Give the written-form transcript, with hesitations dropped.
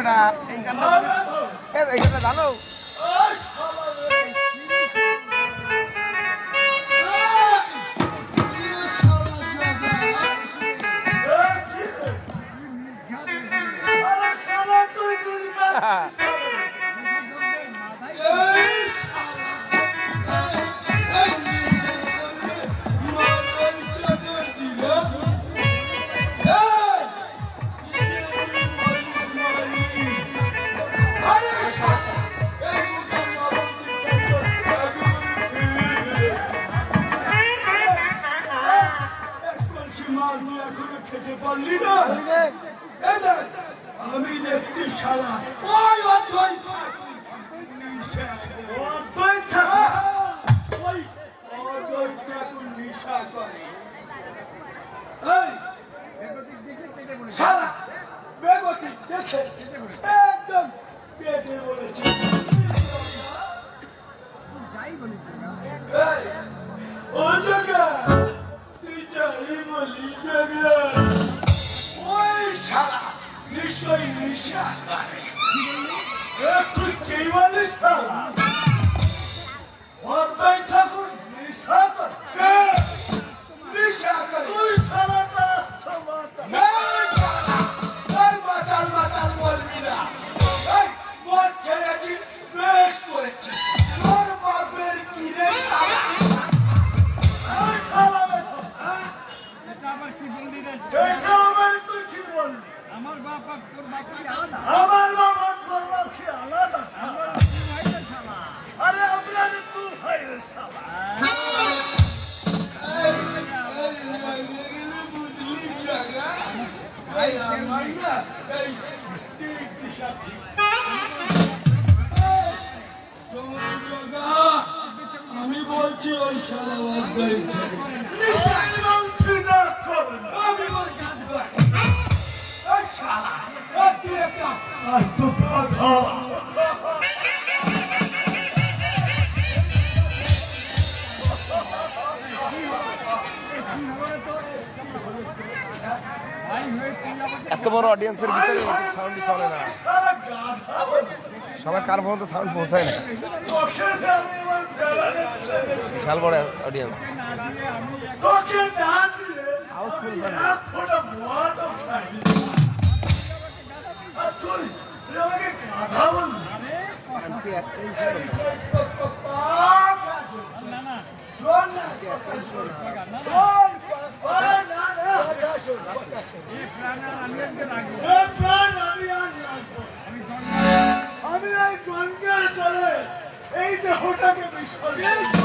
বেটা এই গানটা জানো? আমি দেখছি শালা নিশা করে শালা বেগতিক দেখে একদম পেটে বলেছে ও জায়গা তুই যাই বলি জায়গা ওই শালা নিশ্চয়ই নিশা তুই কে বলিস শালা অর্ধাই ঠাকুর নিশা কর নিশা কর তুই শালা রাস্তা মাতাল মাতাল বলবি না মদ খেয়েছি বেশ করেছি তোর বাপের কি রে আমার বাপ আর তোর বাপ কি আলাদা? আমার বাপ আর তোর বাপ কি আলাদা? আরে আমরা যে তুই ভাই রে শালা। বুঝলি জায়গা? এই আমার না এই দিশা ঠিক। আমি বলছি ওই শালা বাদ আমি বলছি এত বড় অডিয়েন্সের ভিতরে সাউন্ড চলে না, সবার কার পর্যন্ত সাউন্ড পৌঁছায় না। বিশাল বড় অডিয়েন্স। আমি এই গঙ্গার জলে এই দেহটাকে বিসর্জন